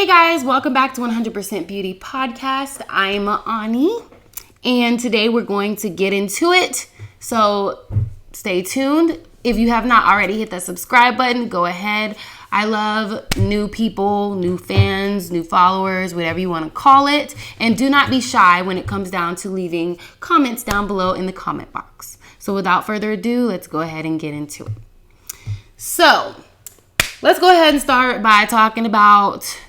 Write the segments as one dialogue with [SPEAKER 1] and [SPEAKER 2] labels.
[SPEAKER 1] Hey guys, welcome back to 100% Beauty Podcast. I'm Ani, and today we're going to get into it. So stay tuned. If you have not already hit that subscribe button, go ahead. I love new people, new fans, new followers, whatever you want to call it. And do not be shy when it comes down to leaving comments down below in the comment box. So without further ado, let's go ahead and get into it. So let's go ahead and start by talking about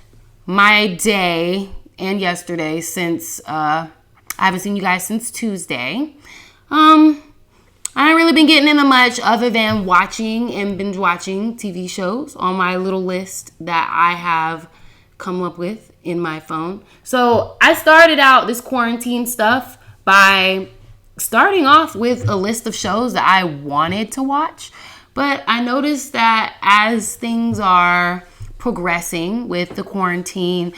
[SPEAKER 1] my day and yesterday, since I haven't seen you guys since Tuesday. I haven't really been getting into much other than watching and binge watching TV shows on my little list that I have come up with in my phone. So I started out this quarantine stuff by starting off with a list of shows that I wanted to watch. But I noticed that as things are progressing with the quarantine,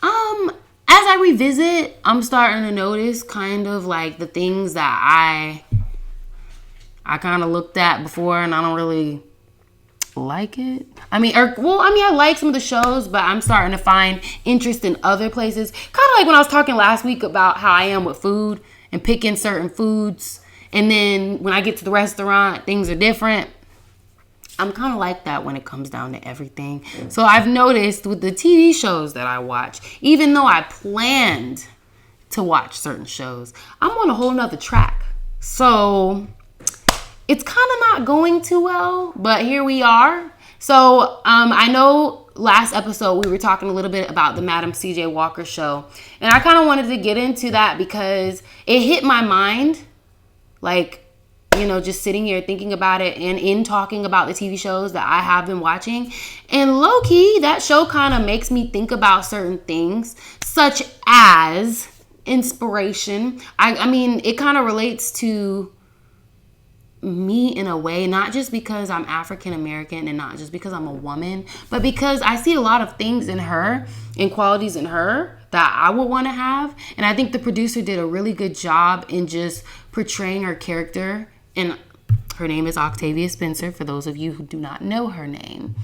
[SPEAKER 1] as I revisit, I'm starting to notice kind of like the things that I kind of looked at before and I don't really like it. I like some of the shows, but I'm starting to find interest in other places. Kind of like when I was talking last week about how I am with food and picking certain foods. And then when I get to the restaurant, things are different. I'm kind of like that when it comes down to everything. So I've noticed with the TV shows that I watch, even though I planned to watch certain shows, I'm on a whole nother track. So it's kind of not going too well, but here we are. So I know last episode we were talking a little bit about the Madam CJ Walker show. And I kind of wanted to get into that because it hit my mind, like, you know, just sitting here thinking about it and in talking about the TV shows that I have been watching. And low-key, that show kind of makes me think about certain things, such as inspiration. I mean, it kind of relates to me in a way, not just because I'm African American and not just because I'm a woman, but because I see a lot of things in her and qualities in her that I would want to have. And I think the producer did a really good job in just portraying her character. And her name is Octavia Spencer, for those of you who do not know her name.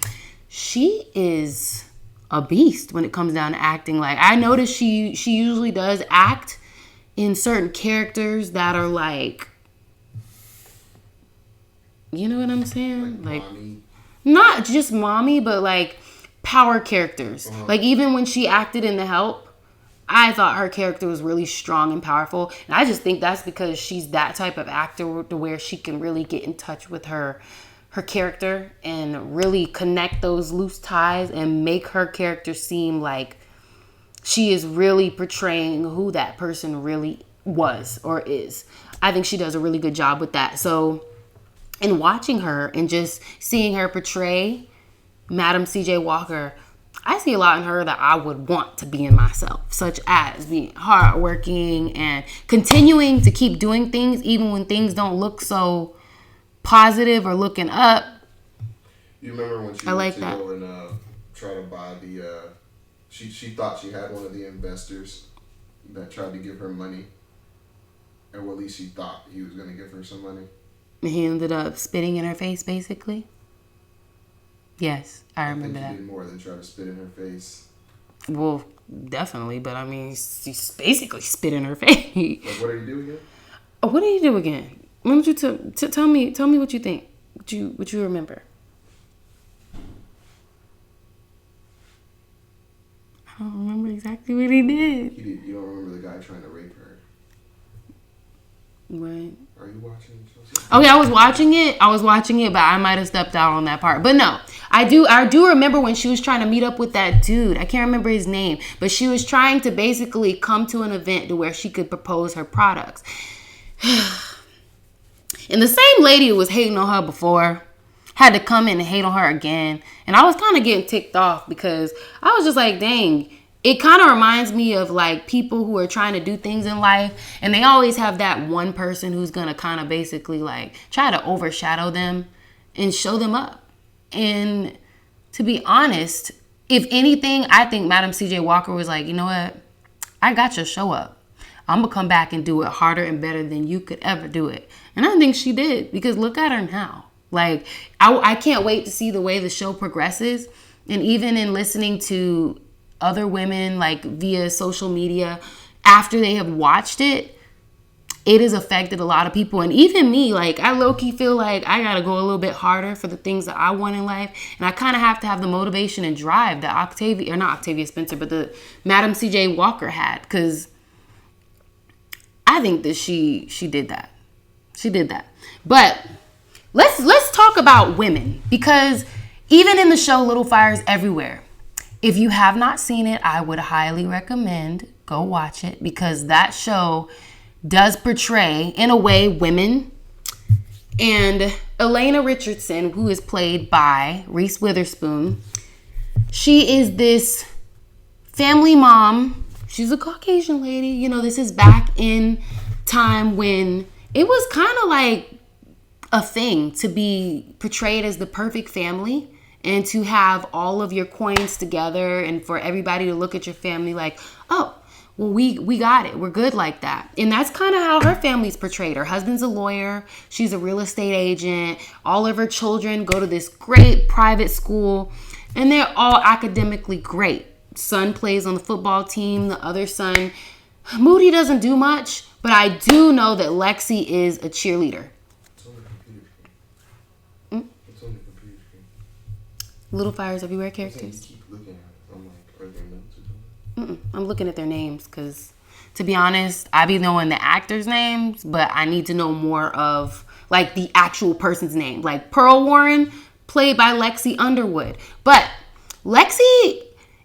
[SPEAKER 1] She is a beast when it comes down to acting. Like, I notice she usually does act in certain characters that are like, you know what I'm saying? Like not just mommy, but like power characters. Uh-huh. Like even when she acted in The Help, I thought her character was really strong and powerful. And I just think that's because she's that type of actor to where she can really get in touch with her character and really connect those loose ties and make her character seem like she is really portraying who that person really was or is. I think she does a really good job with that. So in watching her and just seeing her portray Madam CJ Walker, I see a lot in her that I would want to be in myself, such as being hardworking and continuing to keep doing things even when things don't look so positive or looking up.
[SPEAKER 2] You remember when she went to go and try to buy the... She thought she had one of the investors that tried to give her money. Or at least she thought he was going to give her some money.
[SPEAKER 1] And he ended up spitting in her face, basically. Yes, I remember that.
[SPEAKER 2] He did more than try to spit in her face.
[SPEAKER 1] Well, definitely, but I mean, she basically spit in her face.
[SPEAKER 2] Like, what did he do again?
[SPEAKER 1] What did he do again? Why don't you tell me what you think? What you remember? I don't remember exactly what he did.
[SPEAKER 2] You don't remember the guy trying to rape her?
[SPEAKER 1] Right.
[SPEAKER 2] Are you watching?
[SPEAKER 1] Okay, I was watching it, but I might have stepped out on that part. But no, I do remember when she was trying to meet up with that dude. I can't remember his name, but she was trying to basically come to an event to where she could propose her products. And the same lady who was hating on her before had to come in and hate on her again. And I was kind of getting ticked off because I was just like, dang. It kind of reminds me of like people who are trying to do things in life and they always have that one person who's going to kind of basically like try to overshadow them and show them up. And to be honest, if anything, I think Madam CJ Walker was like, you know what? I got your show up. I'm going to come back and do it harder and better than you could ever do it. And I think she did because look at her now. Like, I can't wait to see the way the show progresses. And even in listening to other women, like via social media, after they have watched it, it has affected a lot of people. And even me, like, I low-key feel like I gotta go a little bit harder for the things that I want in life. And I kind of have to have the motivation and drive that not Octavia Spencer, but the Madam C.J. Walker had. Because I think that she did that. She did that. But let's talk about women. Because even in the show Little Fires Everywhere, if you have not seen it, I would highly recommend go watch it. Because that show does portray, in a way, women. And Elena Richardson, who is played by Reese Witherspoon, she is this family mom. She's a Caucasian lady. You know, this is back in time when it was kind of like a thing to be portrayed as the perfect family and to have all of your coins together and for everybody to look at your family like, oh, well, we got it. We're good like that. And that's kind of how her family's portrayed. Her husband's a lawyer. She's a real estate agent. All of her children go to this great private school. And they're all academically great. Son plays on the football team. The other son, Moody, doesn't do much. But I do know that Lexi is a cheerleader.
[SPEAKER 2] It's on the computer screen. It's on the computer screen.
[SPEAKER 1] Little Fires Everywhere characters.
[SPEAKER 2] You keep looking at it. I'm like, are there notes?
[SPEAKER 1] I'm looking at their names because, to be honest, I be knowing the actors' names, but I need to know more of like the actual person's name. Like Pearl Warren, played by Lexi Underwood. But Lexi,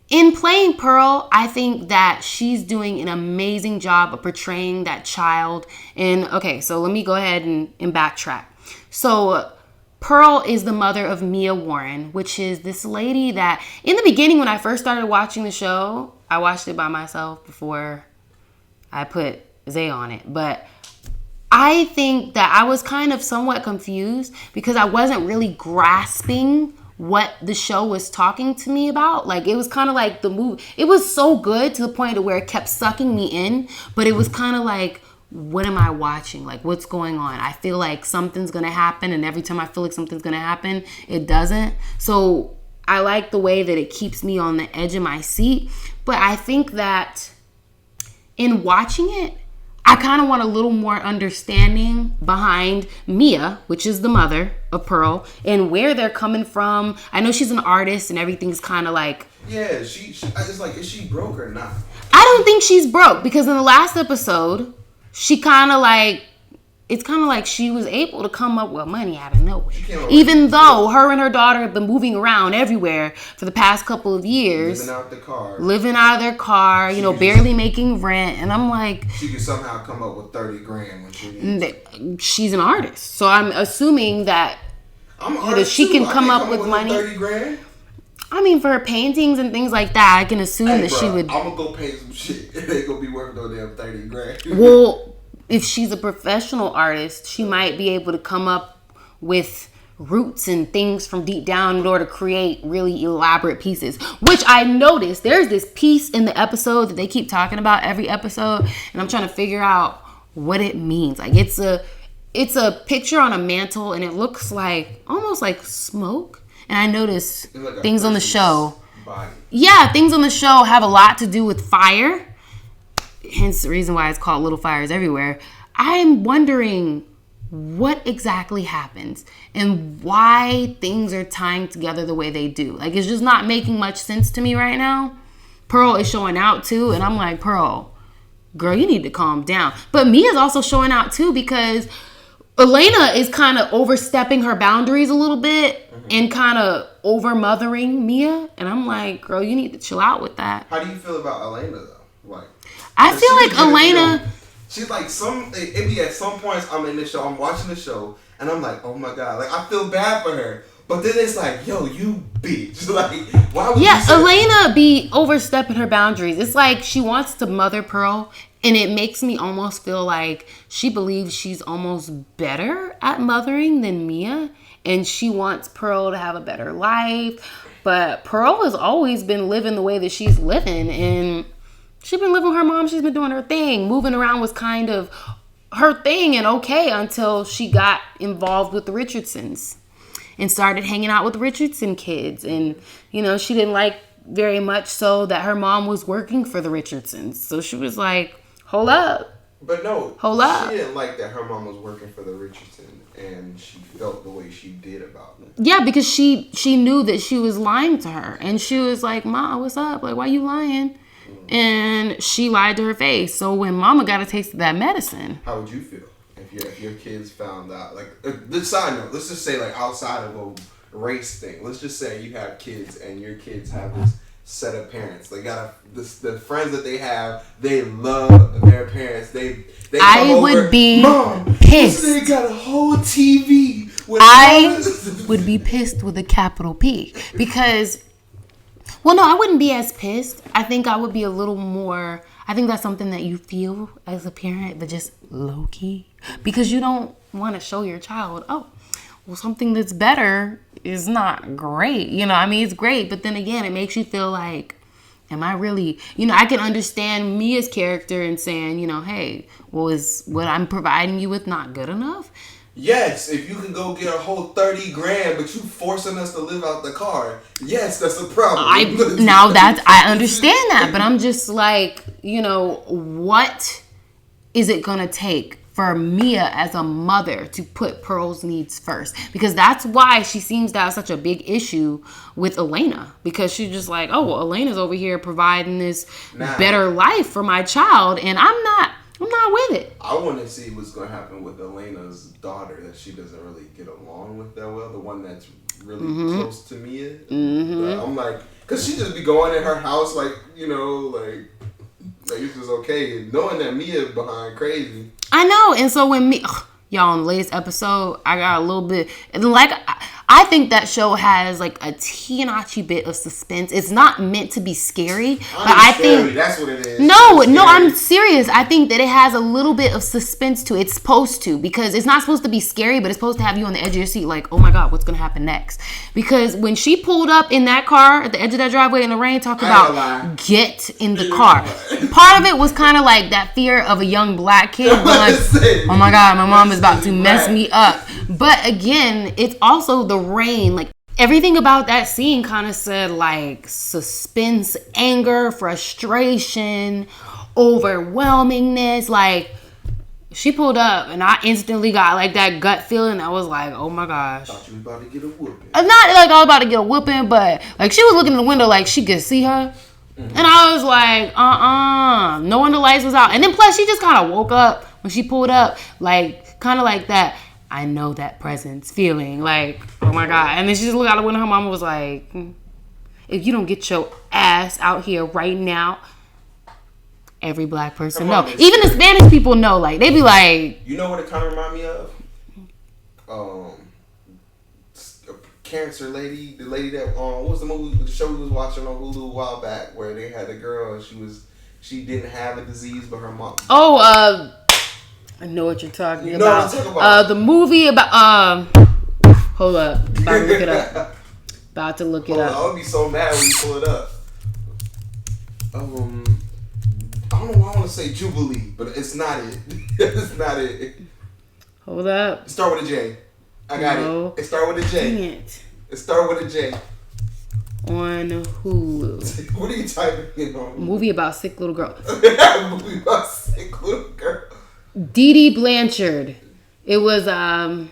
[SPEAKER 1] in playing Pearl, I think that she's doing an amazing job of portraying that child. And okay, so let me go ahead and backtrack. So Pearl is the mother of Mia Warren, which is this lady that in the beginning when I first started watching the show, I watched it by myself before I put Zay on it. But I think that I was kind of somewhat confused because I wasn't really grasping what the show was talking to me about. Like, it was kind of like the movie. It was so good to the point of where it kept sucking me in. But it was kind of like, what am I watching? Like, what's going on? I feel like something's going to happen. And every time I feel like something's going to happen, it doesn't. So I like the way that it keeps me on the edge of my seat. But I think that in watching it, I kind of want a little more understanding behind Mia, which is the mother of Pearl, and where they're coming from. I know she's an artist and everything's kind of like...
[SPEAKER 2] Yeah, it's like, is she broke or not?
[SPEAKER 1] I don't think she's broke because in the last episode, she kind of like... It's kind of like she was able to come up with money out of nowhere. Even though her and her daughter have been moving around everywhere for the past couple of years. Living out of their car, you know, barely making rent. And I'm like...
[SPEAKER 2] She could somehow come up with 30 grand when she needs.
[SPEAKER 1] She's an artist. So I'm assuming that she can come up with money.
[SPEAKER 2] 30 grand?
[SPEAKER 1] I mean, for her paintings and things like that, I can assume that she would...
[SPEAKER 2] I'm going to go paint some shit. It ain't going to be worth no damn 30 grand.
[SPEAKER 1] Well... If she's a professional artist, she might be able to come up with roots and things from deep down in order to create really elaborate pieces. Which I noticed there's this piece in the episode that they keep talking about every episode, and I'm trying to figure out what it means. Like it's a picture on a mantle, and it looks like almost like smoke. And I noticed like things on the show. Body. Yeah, things on the show have a lot to do with fire. Hence the reason why it's called Little Fires Everywhere. I'm wondering what exactly happens and why things are tying together the way they do. Like, it's just not making much sense to me right now. Pearl is showing out too, and I'm like, Pearl, girl, you need to calm down. But Mia's also showing out too because Elena is kind of overstepping her boundaries a little bit and kind of over-mothering Mia. And I'm like, girl, you need to chill out with that.
[SPEAKER 2] How do you feel about Elena, though? Like,
[SPEAKER 1] I feel like Elena...
[SPEAKER 2] She's like it be at some points I'm in the show, I'm watching the show, and I'm like, oh my God. Like, I feel bad for her. But then it's like, yo, you bitch. Like, why would you say
[SPEAKER 1] Elena be overstepping her boundaries. It's like she wants to mother Pearl, and it makes me almost feel like she believes she's almost better at mothering than Mia, and she wants Pearl to have a better life. But Pearl has always been living the way that she's living, and she's been living with her mom. She's been doing her thing. Moving around was kind of her thing and okay until she got involved with the Richardsons and started hanging out with the Richardson kids. And, you know, she didn't like very much so that her mom was working for the Richardsons. So she was like, hold up.
[SPEAKER 2] But no,
[SPEAKER 1] hold up.
[SPEAKER 2] She didn't like that her mom was working for the Richardsons, and she felt the way she did about it.
[SPEAKER 1] Yeah, because she knew that she was lying to her. And she was like, Ma, what's up? Like, why you lying? And she lied to her face. So when Mama got a taste of that medicine.
[SPEAKER 2] How would you feel if your kids found out? Like, this side note, let's just say, like, outside of a race thing. Let's just say you have kids and your kids have this set of parents. They got the friends that they have. They love their parents. They
[SPEAKER 1] I would be
[SPEAKER 2] Mom,
[SPEAKER 1] pissed.
[SPEAKER 2] They got a whole TV.
[SPEAKER 1] I would be pissed with a capital P because, well, no, I wouldn't be as pissed. I think I would be a little more. I think that's something that you feel as a parent, but just low key, because you don't want to show your child, oh, well, something that's better is not great. You know, I mean, it's great, but then again, it makes you feel like, am I really, I can understand Mia's character and saying, hey, well, is what I'm providing you with not good enough?
[SPEAKER 2] Yes, if you can go get a whole $30,000, but you forcing us to live out the car, yes, that's a problem.
[SPEAKER 1] I understand that, but I'm just like, what is it gonna take for Mia as a mother to put Pearl's needs first? Because that's why she seems to have such a big issue with Elena, because she's just like, oh, well, Elena's over here providing this better life for my child, and I'm not with it.
[SPEAKER 2] I want to see what's going to happen with Elena's daughter that she doesn't really get along with that well. The one that's really close to Mia. Mm-hmm. I'm like, because she just be going in her house like it's just okay. And knowing that Mia behind crazy.
[SPEAKER 1] I know. And so when y'all, on the latest episode, I got a little bit, like, I think that show has like a teeny bit of suspense. It's not meant to be scary, but I think
[SPEAKER 2] that's what it is.
[SPEAKER 1] No, I'm serious. I think that it has a little bit of suspense to it. It's supposed to, because it's not supposed to be scary, but it's supposed to have you on the edge of your seat, like, oh my God, what's gonna happen next? Because when she pulled up in that car at the edge of that driveway in the rain, talking about get in the car, part of it was kind of like that fear of a young black kid, like, oh my God, my mom is about to mess me up. But again, it's also the rain. Like, everything about that scene kind of said like suspense, anger, frustration, overwhelmingness. Like, she pulled up and I instantly got like that gut feeling. I was like, oh my gosh.
[SPEAKER 2] Thought you was about to get a whooping.
[SPEAKER 1] I'm not like I was about to get a whooping, but like she was looking in the window like she could see her. Mm-hmm. And I was like, no wonder the lights was out. And then plus she just kind of woke up when she pulled up, like kind of like that. I know that presence feeling, like, oh my God. And then she just looked out the window. Her mama was like, if you don't get your ass out here right now, every black person know. Even the Spanish people know. Like, they be like,
[SPEAKER 2] you know what it kind of remind me of? A cancer lady, the lady that what was the show we was watching on Hulu a while back, where they had a girl and she didn't have a disease, but her mom.
[SPEAKER 1] I know what you're talking
[SPEAKER 2] about. What I'm talking about.
[SPEAKER 1] The movie about hold up. About to look it up. About to look it up.
[SPEAKER 2] I would be so mad when you pull it up. I don't know why I want to say Jubilee, but it's not it. It's not it.
[SPEAKER 1] Hold up.
[SPEAKER 2] It start with a J. I got it. It start with a J.
[SPEAKER 1] Dang it.
[SPEAKER 2] It start with a J.
[SPEAKER 1] On Hulu.
[SPEAKER 2] What are you typing in on?
[SPEAKER 1] Movie about sick little girl.
[SPEAKER 2] Movie about sick little girl.
[SPEAKER 1] Dee Dee Blanchard. It was
[SPEAKER 2] what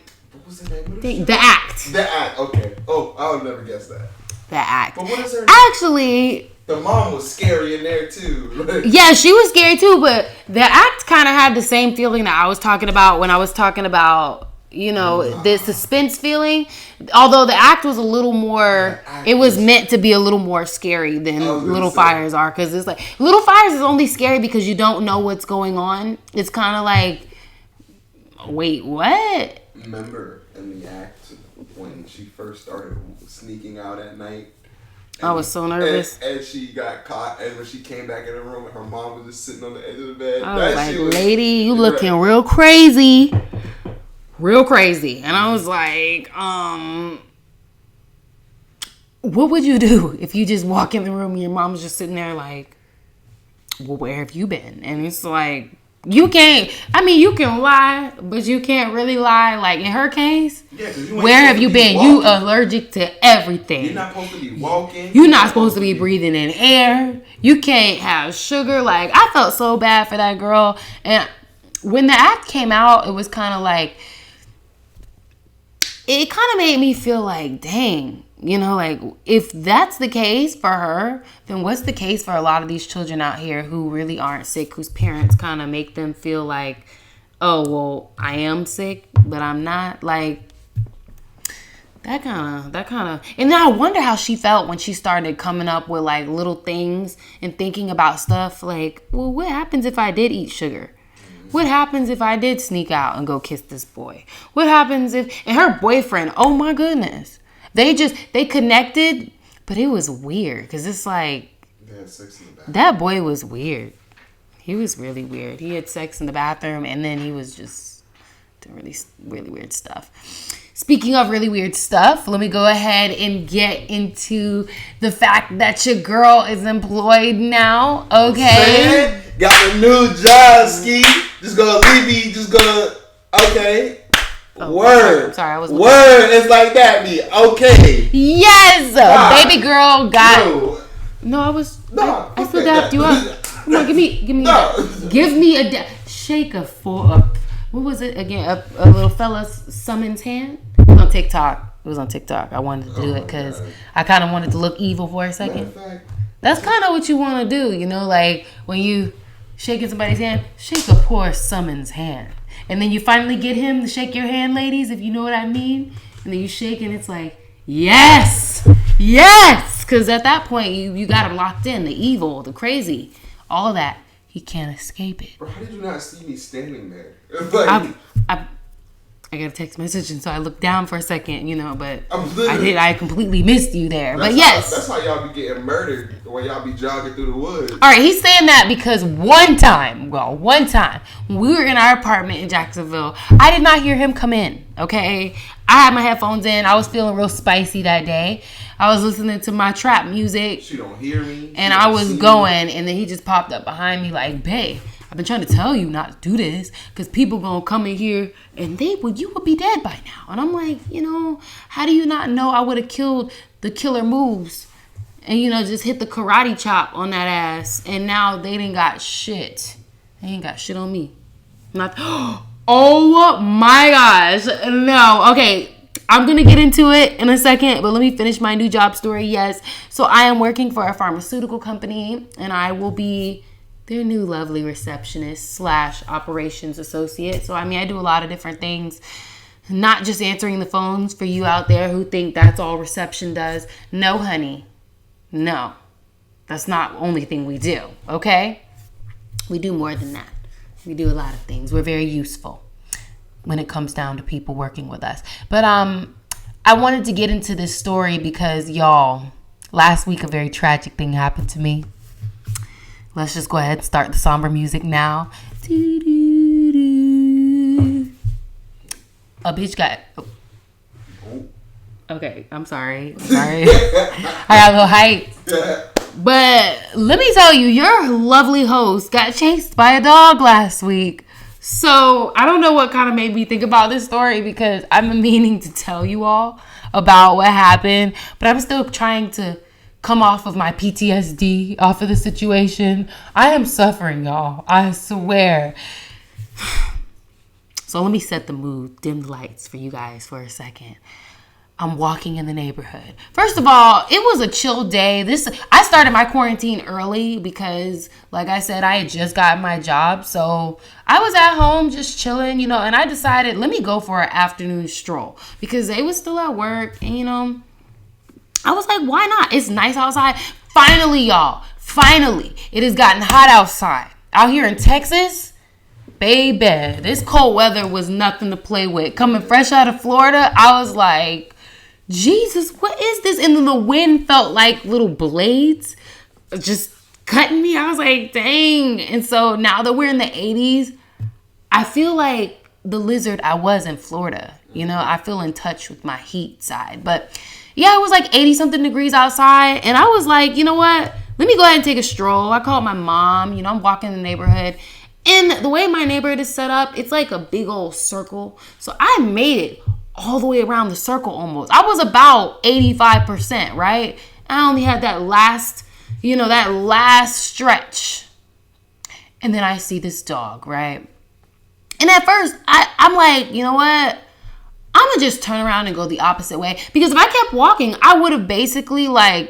[SPEAKER 2] was the name of
[SPEAKER 1] The Act.
[SPEAKER 2] The Act. Okay. Oh, I would never guess that.
[SPEAKER 1] The Act.
[SPEAKER 2] But what is her?
[SPEAKER 1] Actually,
[SPEAKER 2] the mom was scary in there too.
[SPEAKER 1] Yeah, she was scary too. But The Act kind of had the same feeling that I was talking about when I was talking about, the suspense feeling. Although The Act was a little more, it was meant to be a little more scary than Little Fires are. Because it's like, Little Fires is only scary because you don't know what's going on. It's kind of like, wait, what?
[SPEAKER 2] Remember in The Act when she first started sneaking out at night?
[SPEAKER 1] I was so nervous.
[SPEAKER 2] And she got caught, and when she came back in the room, her mom was just sitting on the edge of the bed.
[SPEAKER 1] I was like, lady, you looking real crazy. Real crazy. And I was like, what would you do if you just walk in the room and your mom's just sitting there like, well, where have you been? And it's like, you can lie, but you can't really lie. Like in her case,
[SPEAKER 2] Yeah,
[SPEAKER 1] where have you been? You allergic to everything.
[SPEAKER 2] You're not supposed to be walking.
[SPEAKER 1] You're not supposed to be breathing in air. You can't have sugar. Like, I felt so bad for that girl. And when the act came out, it was kind of like, it kind of made me feel like, dang, you know, like, if that's the case for her, then what's the case for a lot of these children out here who really aren't sick, whose parents kind of make them feel like, oh, well, I am sick, but I'm not. Like, that kind of, and then I wonder how she felt when she started coming up with, like, little things and thinking about stuff like, well, what happens if I did eat sugar? What happens if I did sneak out and go kiss this boy? What happens if, and her boyfriend, oh my goodness. They connected, but it was weird because it's like,
[SPEAKER 2] they had sex in the bathroom.
[SPEAKER 1] That boy was weird. He was really weird. He had sex in the bathroom and then he was just doing really, really weird stuff. Speaking of really weird stuff, let me go ahead and get into the fact that your girl is employed now. Okay.
[SPEAKER 2] Got a new job, Ski. Just gonna leave me. Just gonna. Okay. Oh, word.
[SPEAKER 1] Sorry, I was.
[SPEAKER 2] Word. It's like that. Me. Okay.
[SPEAKER 1] Yes. Baby girl got. No, I was. No. I still dapped you up. Come on, give me a shake a for. What was it again? A little fella's summons hand. It was on TikTok. I wanted to do it because I kind of wanted to look evil for a second. That's kind of what you want to do, you know, like when you shaking somebody's hand, shake a poor summons hand. And then you finally get him to shake your hand, ladies, if you know what I mean. And then you shake and it's like, yes. Because at that point, you got him locked in. The evil, the crazy, all of that. He can't escape it.
[SPEAKER 2] Bro, how did you not see me standing there?
[SPEAKER 1] I got a text message, and so I looked down for a second, you know, but I completely missed you there. But yes.
[SPEAKER 2] That's how y'all be getting murdered when y'all be jogging through the woods.
[SPEAKER 1] All right, he's saying that because one time, when we were in our apartment in Jacksonville, I did not hear him come in, okay? I had my headphones in. I was feeling real spicy that day. I was listening to my trap music.
[SPEAKER 2] She don't hear me.
[SPEAKER 1] And I was going, and then he just popped up behind me like, babe, I've been trying to tell you not to do this because people going to come in here and you would be dead by now. And I'm like, you know, how do you not know I would have killed the killer moves and, you know, just hit the karate chop on that ass. And now they didn't got shit. They ain't got shit on me. Oh my gosh. No. Okay. I'm going to get into it in a second, but let me finish my new job story. Yes. So I am working for a pharmaceutical company and I will be their new lovely receptionist / operations associate. So, I mean, I do a lot of different things, not just answering the phones for you out there who think that's all reception does. No, honey. No. That's not the only thing we do, okay? We do more than that. We do a lot of things. We're very useful when it comes down to people working with us. But I wanted to get into this story because, y'all, last week a very tragic thing happened to me. Let's just go ahead and start the somber music now. A bitch got... Okay, I'm sorry. I got a little hype. But let me tell you, your lovely host got chased by a dog last week. So I don't know what kind of made me think about this story because I've been meaning to tell you all about what happened. But I'm still trying to come off of my PTSD, off of the situation. I am suffering, y'all. I swear. So let me set the mood, dim the lights for you guys for a second. I'm walking in the neighborhood. First of all, it was a chill day. I started my quarantine early because, like I said, I had just gotten my job. So I was at home just chilling, you know, and I decided, let me go for an afternoon stroll because they was still at work and, you know, I was like, why not? It's nice outside. Finally, y'all. Finally. It has gotten hot outside. Out here in Texas, baby, this cold weather was nothing to play with. Coming fresh out of Florida, I was like, Jesus, what is this? And then the wind felt like little blades just cutting me. I was like, dang. And so now that we're in the 80s, I feel like the lizard I was in Florida. You know, I feel in touch with my heat side. But yeah, it was like 80 something degrees outside. And I was like, you know what? Let me go ahead and take a stroll. I called my mom. You know, I'm walking the neighborhood. And the way my neighborhood is set up, it's like a big old circle. So I made it all the way around the circle almost. I was about 85%, right? I only had that last stretch. And then I see this dog, right? And at first, I'm like, you know what? I'm going to just turn around and go the opposite way. Because if I kept walking, I would have basically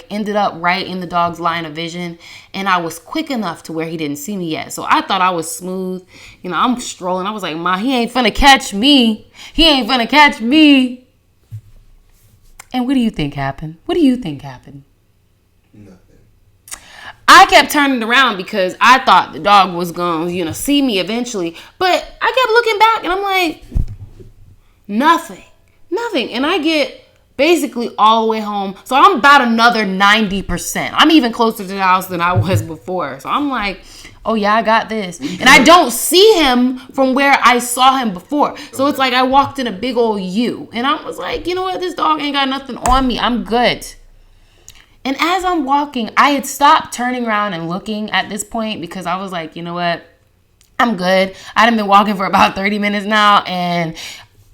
[SPEAKER 1] ended up right in the dog's line of vision. And I was quick enough to where he didn't see me yet. So I thought I was smooth. I'm strolling. I was like, Ma, he ain't finna catch me. He ain't finna catch me. And what do you think happened? Nothing. I kept turning around because I thought the dog was going to, see me eventually. But I kept looking back and I'm like, nothing. And I get basically all the way home. So I'm about another 90%. I'm even closer to the house than I was before. So I'm like, oh yeah, I got this. And I don't see him from where I saw him before. So it's like I walked in a big old U. And I was like, you know what? This dog ain't got nothing on me. I'm good. And as I'm walking, I had stopped turning around and looking at this point because I was like, you know what? I'm good. I've been walking for about 30 minutes now and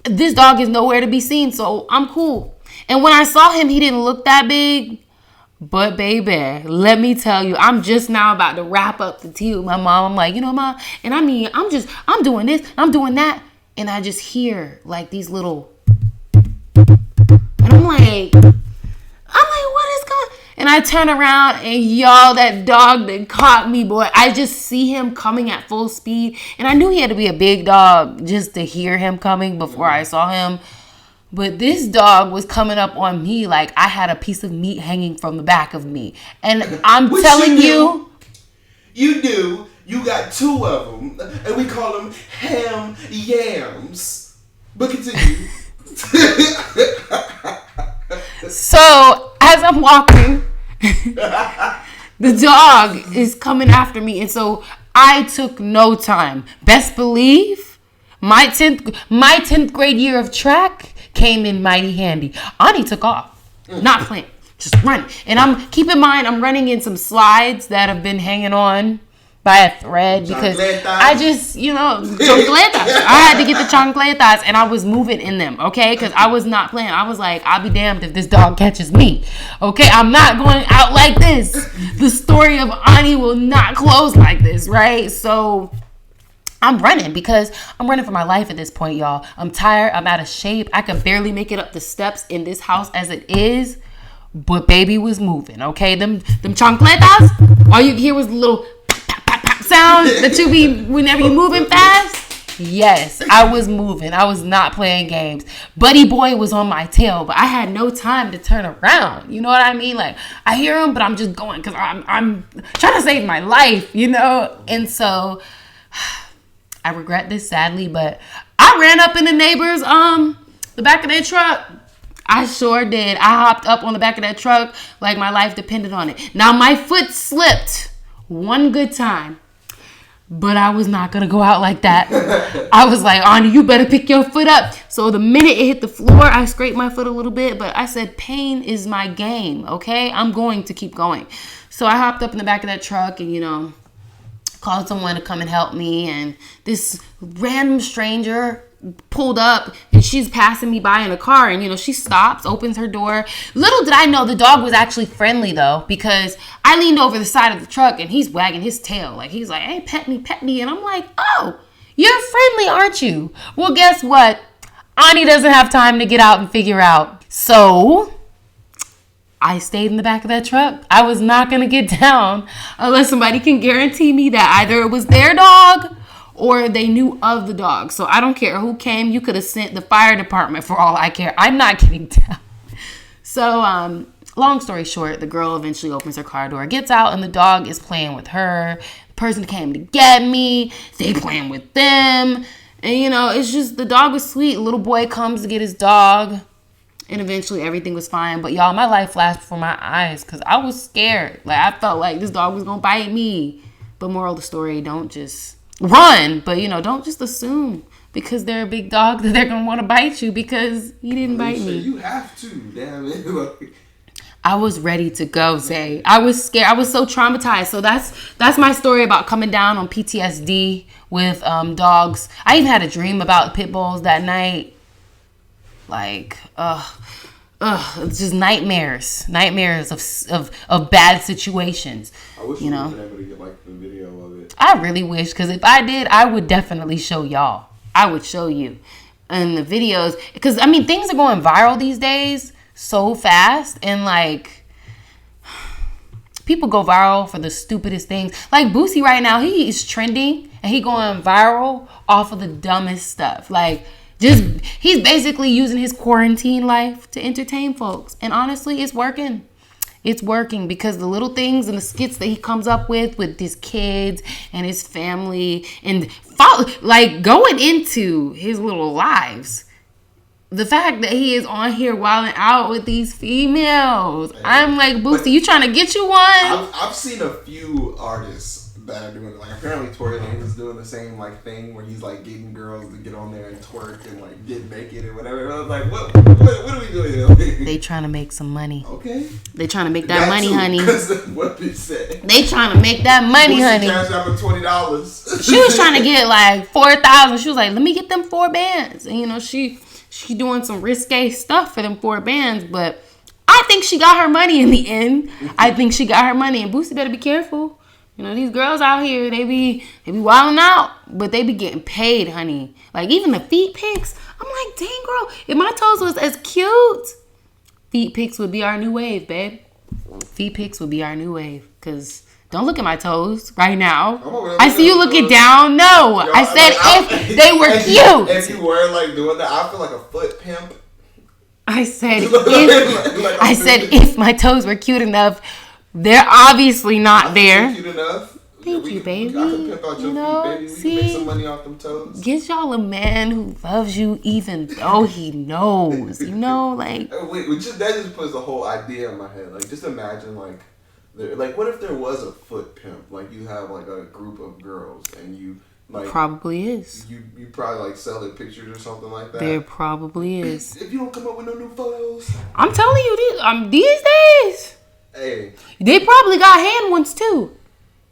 [SPEAKER 1] this dog is nowhere to be seen, so I'm cool. And when I saw him, he didn't look that big. But baby, let me tell you, I'm just now about to wrap up the tea with my mom. I'm like, Ma, and I'm doing this, I'm doing that. And I just hear these little, and I'm like, what is going on? And I turn around and y'all, that dog that caught me, boy. I just see him coming at full speed. And I knew he had to be a big dog just to hear him coming before I saw him. But this dog was coming up on me like I had a piece of meat hanging from the back of me. And I'm telling you.
[SPEAKER 2] You do. You got two of them. And we call them ham yams. But continue.
[SPEAKER 1] So as I'm walking, the dog is coming after me. And so I took no time. Best believe my 10th grade year of track came in mighty handy. Ani took off. Not playing. Just running. And keep in mind, I'm running in some slides that have been hanging on by a thread because I just, chancletas. I had to get the chancletas and I was moving in them, okay? Because I was not playing. I was like, I'll be damned if this dog catches me, okay? I'm not going out like this. The story of Ani will not close like this, right? So I'm running because I'm running for my life at this point, y'all. I'm tired. I'm out of shape. I could barely make it up the steps in this house as it is. But baby was moving, okay? Them chancletas, all you hear was the little sound that you be whenever you moving fast. Yes, I was moving. I was not playing games. Buddy boy was on my tail, but I had no time to turn around. You know what I mean? I hear him, but I'm just going because I'm trying to save my life, And so I regret this sadly, but I ran up in the neighbors the back of their truck. I sure did. I hopped up on the back of that truck like my life depended on it. Now my foot slipped one good time. But I was not going to go out like that. I was like, Ani, you better pick your foot up. So the minute it hit the floor, I scraped my foot a little bit. But I said, pain is my game, okay? I'm going to keep going. So I hopped up in the back of that truck and, called someone to come and help me. And this random stranger pulled up and she's passing me by in a car and she stops, opens her door. Little did I know the dog was actually friendly though, because I leaned over the side of the truck and he's wagging his tail he's like, hey, pet me, and I'm like, oh, you're friendly, aren't you? Well, guess what? Ani doesn't have time to get out and figure out. So I stayed in the back of that truck. I was not going to get down unless somebody can guarantee me that either it was their dog or they knew of the dog. So I don't care who came. You could have sent the fire department for all I care. I'm not getting down. So long story short, the girl eventually opens her car door, gets out, and the dog is playing with her. The person came to get me. They playing with them. And, it's just the dog was sweet. Little boy comes to get his dog. And eventually everything was fine. But, y'all, my life flashed before my eyes because I was scared. I felt like this dog was going to bite me. But moral of the story, don't just run, but don't just assume because they're a big dog that they're gonna want to bite you because you didn't bite me.
[SPEAKER 2] You have to, damn it.
[SPEAKER 1] I was ready to go, Zay. I was scared. I was so traumatized. So that's my story about coming down on PTSD with dogs. I even had a dream about pit bulls that night. Like, it's just nightmares of bad situations.
[SPEAKER 2] I wish you were able to get like the video of it.
[SPEAKER 1] I really wish, because if I did, I would definitely show y'all. I would show you, and the videos, because I mean things are going viral these days so fast, and like people go viral for the stupidest things. Like Boosie right now, he is trending and he going viral off of the dumbest stuff. Like. He's basically using his quarantine life to entertain folks. And honestly, it's working. It's working because the little things and the skits that he comes up with his kids and his family and going into his little lives. The fact that he is on here wilding out with these females. I'm like, Boosie, you trying to get you one?
[SPEAKER 2] I've seen a few artists that are doing it. Like apparently Tory Lanez is doing the same like thing where he's like getting girls to get on there and twerk and like get naked and whatever. And I was like, what are we doing here?
[SPEAKER 1] They trying to make some money.
[SPEAKER 2] Okay.
[SPEAKER 1] They trying to make that money, too, honey.
[SPEAKER 2] What they said.
[SPEAKER 1] They trying to make that money, honey.
[SPEAKER 2] Cash out for $20.
[SPEAKER 1] She was trying to get like 4,000. She was like, let me get them 4 bands. And you know, she doing some risque stuff for them 4 bands, but I think she got her money in the end. I think she got her money, and Boosie better be careful. You know, these girls out here, they be wilding out, but they be getting paid, honey. Like, even the feet pics, I'm like, dang, girl, if my toes was as cute, feet pics would be our new wave, babe. Feet pics would be our new wave, because don't look at my toes right now. I see you looking down. No, I said if they were cute.
[SPEAKER 2] If you were, like, doing that, I feel like a foot pimp.
[SPEAKER 1] I said if my toes were cute enough. They're obviously not there.
[SPEAKER 2] Cute enough.
[SPEAKER 1] Thank you, baby.
[SPEAKER 2] I can pimp out your feet, baby. We can make some money off them toes.
[SPEAKER 1] Get y'all a man who loves you even though he knows. You know, like.
[SPEAKER 2] That just puts the whole idea in my head. Like, just imagine, like what if there was a foot pimp? Like, you have like a group of girls and you. Like,
[SPEAKER 1] probably is.
[SPEAKER 2] You probably like sell their pictures or something like that.
[SPEAKER 1] There probably is.
[SPEAKER 2] If you don't come up with no new photos.
[SPEAKER 1] I'm telling you, these days.
[SPEAKER 2] Hey.
[SPEAKER 1] They probably got hand ones too.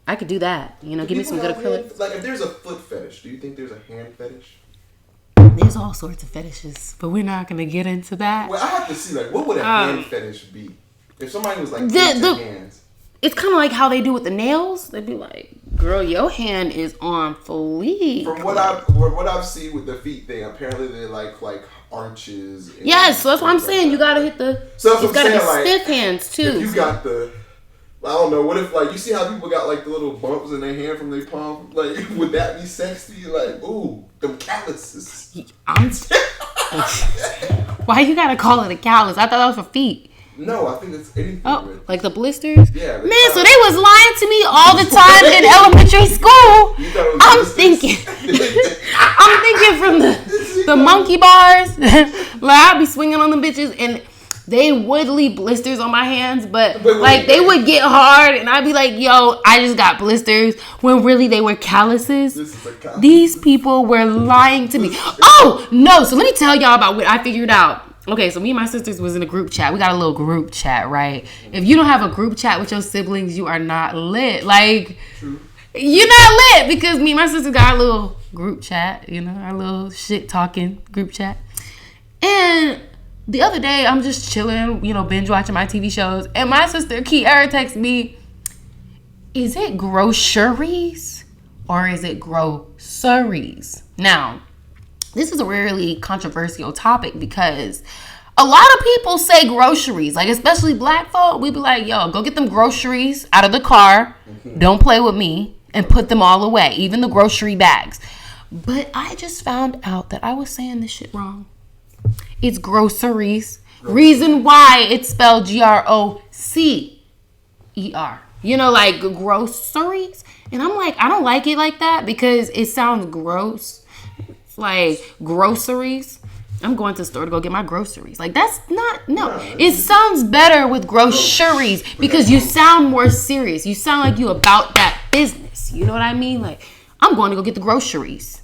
[SPEAKER 1] I could do that. You know, give me some good acrylic.
[SPEAKER 2] Like, if there's a foot fetish, do you think there's a hand fetish?
[SPEAKER 1] There's all sorts of fetishes, but we're not going to get into that.
[SPEAKER 2] Well, I have to see, like, what would a hand fetish be? If somebody was like, the hands.
[SPEAKER 1] It's kind of like how they do with the nails. They'd be like, girl, your hand is on fleek.
[SPEAKER 2] From what I've seen with the feet thing, apparently they like arches.
[SPEAKER 1] Yes, so that's what I'm saying. You gotta hit the.
[SPEAKER 2] So
[SPEAKER 1] it's gotta be stiff hands too.
[SPEAKER 2] If you got the, I don't know. What if like you see how people got like the little bumps in their hand from their palm? Like, would that be sexy? Like, ooh, them calluses.
[SPEAKER 1] Why you gotta call it a callus? I thought that was for feet.
[SPEAKER 2] No, I think it's anything.
[SPEAKER 1] Oh, like the blisters?
[SPEAKER 2] Yeah.
[SPEAKER 1] Man, so they was lying to me all the time in elementary school. I'm thinking from the monkey bars. Like, I'd be swinging on them bitches and they would leave blisters on my hands, but like they would get hard and I'd be like, yo, I just got blisters, when really they were calluses. These people were lying to me. Oh, no. So let me tell y'all about what I figured out. Okay, so me and my sisters was in a group chat. We got a little group chat, right? If you don't have a group chat with your siblings, you are not lit. Like, you're not lit because me and my sister got a little group chat, you know, our little shit-talking group chat. And the other day, I'm just chilling, you know, binge-watching my TV shows. And my sister, Kiara, texts me, is it groceries or is it groceries? Now, this is a really controversial topic because a lot of people say groceries, like especially black folk. We be like, yo, go get them groceries out of the car. Don't play with me and put them all away, even the grocery bags. But I just found out that I was saying this shit wrong. It's groceries. Reason why it's spelled Groceer. You know, like groceries. And I'm like, I don't like it like that because it sounds gross. Like groceries. I'm going to the store to go get my groceries. Like, that's not, no. It sounds better with groceries because you sound more serious. You sound like you about that business. You know what I mean? Like, I'm going to go get the groceries.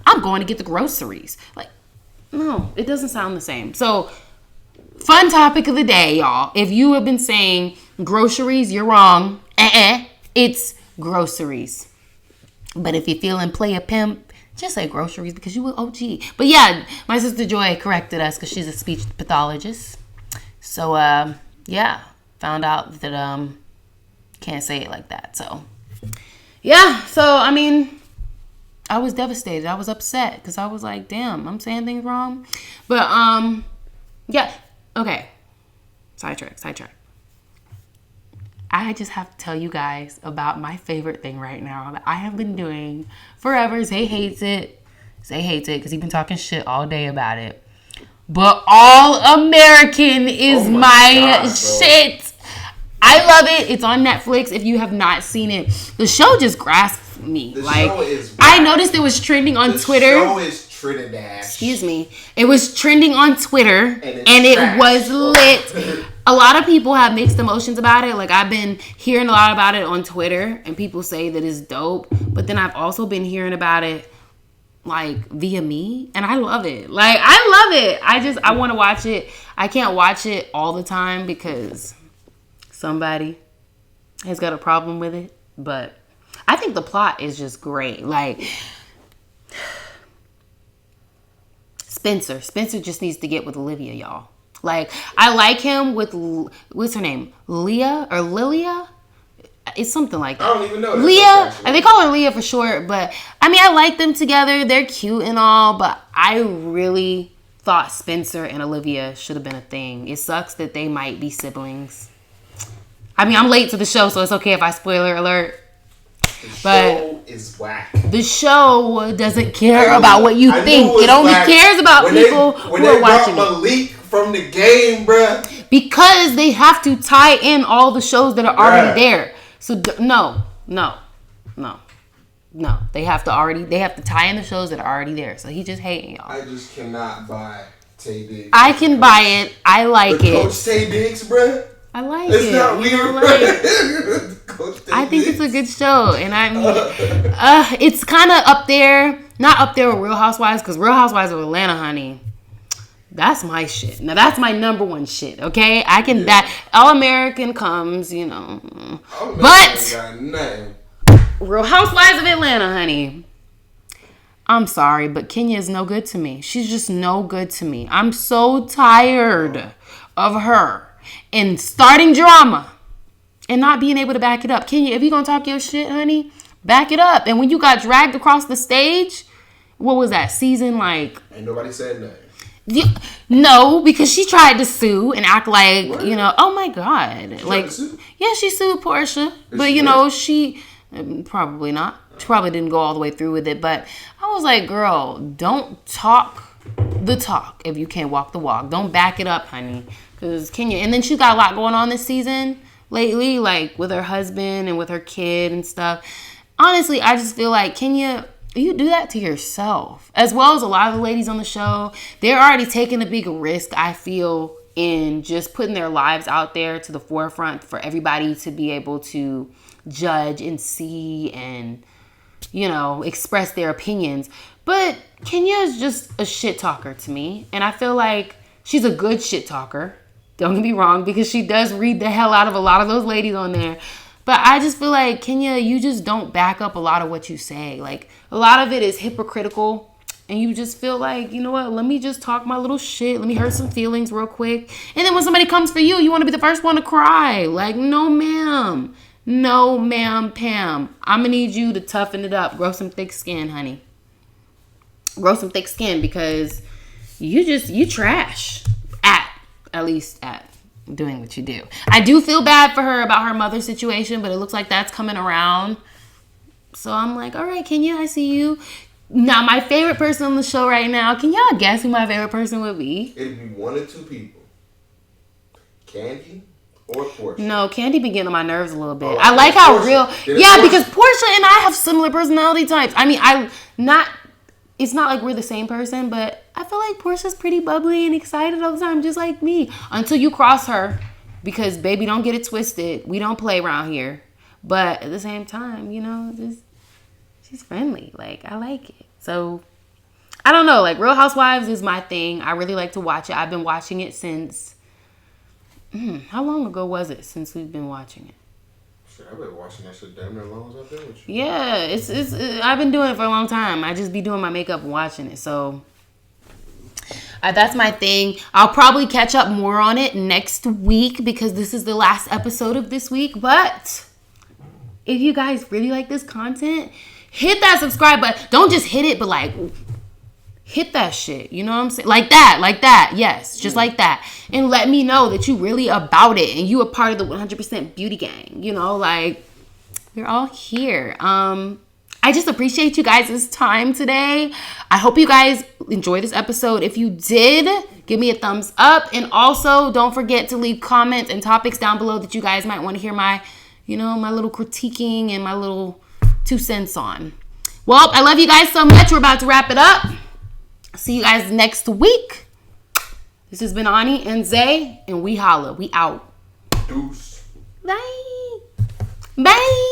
[SPEAKER 1] I'm going to get the groceries. Like, no, it doesn't sound the same. So, fun topic of the day, y'all. If you have been saying groceries, you're wrong. It's groceries. But if you're feeling play a pimp, Just say groceries because you were OG. But yeah, my sister Joy corrected us because she's a speech pathologist. So yeah, found out that can't say it like that. So yeah, so I mean, I was devastated. I was upset because I was like, damn, I'm saying things wrong. But yeah, okay. Sidetrack. I just have to tell you guys about my favorite thing right now that I have been doing forever. Zay hates it because he's been talking shit all day about it. But All American is my shit. I love it. It's on Netflix. If you have not seen it, the show just grasped me.
[SPEAKER 2] The show is
[SPEAKER 1] I noticed it was trending on Twitter.
[SPEAKER 2] The show is Trinidad.
[SPEAKER 1] Excuse me. It was trending on Twitter, and it was lit. A lot of people have mixed emotions about it. Like, I've been hearing a lot about it on Twitter, and people say that it's dope. But then I've also been hearing about it, like, via me, and I love it. Like, I love it. I want to watch it. I can't watch it all the time because somebody has got a problem with it. But I think the plot is just great. Like, Spencer just needs to get with Olivia, y'all. Like, I like him with, what's her name? Leah or Lilia? It's something like that.
[SPEAKER 2] I don't even know.
[SPEAKER 1] Leah, and they call her Leah for short. But, I mean, I like them together. They're cute and all. But I really thought Spencer and Olivia should have been a thing. It sucks that they might be siblings. I mean, I'm late to the show, so it's okay if I spoiler alert.
[SPEAKER 2] The show is whack.
[SPEAKER 1] The show doesn't care about what you think. It only cares about people who are watching it.
[SPEAKER 2] Malik from the game, bruh.
[SPEAKER 1] Because they have to tie in all the shows that are already there. So no. They have to tie in the shows that are already there. So he just hating y'all.
[SPEAKER 2] I just cannot buy Tay Diggs.
[SPEAKER 1] I can buy it. I like it.
[SPEAKER 2] Coach Tay Diggs, bruh.
[SPEAKER 1] I like
[SPEAKER 2] it's
[SPEAKER 1] it.
[SPEAKER 2] It's not weird.
[SPEAKER 1] I think it's a good show, and I mean, it's kind of up there, not up there with Real Housewives, because Real Housewives of Atlanta, honey, that's my shit. Now that's my number one shit. Okay, I can that All American comes, you know, but Real Housewives of Atlanta, honey. I'm sorry, but Kenya is no good to me. She's just no good to me. I'm so tired of her and starting drama and not being able to back it up. Kenya, if you gonna talk your shit, honey, back it up. And when you got dragged across the stage, what was that season like?
[SPEAKER 2] Ain't nobody said nothing.
[SPEAKER 1] No, because she tried to sue and act like, what? You know, oh my God.
[SPEAKER 2] She
[SPEAKER 1] like, yeah, she sued Portia. But, you know, she probably not. She probably didn't go all the way through with it. But I was like, girl, don't talk the talk if you can't walk the walk. Don't back it up, honey. Because Kenya, and then she's got a lot going on this season lately, like with her husband and with her kid and stuff. Honestly, I just feel like, Kenya, you do that to yourself. As well as a lot of the ladies on the show, they're already taking a big risk, I feel, in just putting their lives out there to the forefront for everybody to be able to judge and see and, you know, express their opinions. But Kenya is just a shit talker to me. And I feel like she's a good shit talker. Don't get me wrong, because she does read the hell out of a lot of those ladies on there. But I just feel like, Kenya, you just don't back up a lot of what you say. Like, a lot of it is hypocritical. And you just feel like, you know what, let me just talk my little shit. Let me hurt some feelings real quick. And then when somebody comes for you, you want to be the first one to cry. Like, no, ma'am. No, ma'am, Pam. I'm going to need you to toughen it up. Grow some thick skin, honey. Grow some thick skin, because you trash. At least at doing what you do. I do feel bad for her about her mother situation, but it looks like that's coming around. So I'm like, all right, Kenya, I see you. Now, my favorite person on the show right now, can y'all guess who my favorite person would be?
[SPEAKER 2] It'd be one or two people. Candy or Portia?
[SPEAKER 1] No, Candy been getting on my nerves a little bit. I like how Portia. Because Portia and I have similar personality types. I mean, it's not like we're the same person, but I feel like Portia's pretty bubbly and excited all the time, just like me. Until you cross her, because baby, don't get it twisted. We don't play around here. But at the same time, you know, she's friendly. Like, I like it. So, I don't know. Like, Real Housewives is my thing. I really like to watch it. I've been watching it since, how long ago was it since we've been watching it?
[SPEAKER 2] I've been watching that shit damn near as long as I've been with you.
[SPEAKER 1] Yeah, it's I've been doing it for a long time. I just be doing my makeup and watching it. So that's my thing. I'll probably catch up more on it next week because this is the last episode of this week. But if you guys really like this content, hit that subscribe button. Don't just hit it, but like hit that shit. You know what I'm saying? Like that. Yes, just like that. And let me know that you really about it and you a part of the 100% beauty gang. You know, like we're all here. I just appreciate you guys' time today. I hope you guys enjoyed this episode. If you did, give me a thumbs up. And also, don't forget to leave comments and topics down below that you guys might want to hear my little critiquing and my little 2 cents on. Well, I love you guys so much. We're about to wrap it up. See you guys next week. This has been Ani and Zay, and we holla. We out.
[SPEAKER 2] Deuce.
[SPEAKER 1] Bye. Bye.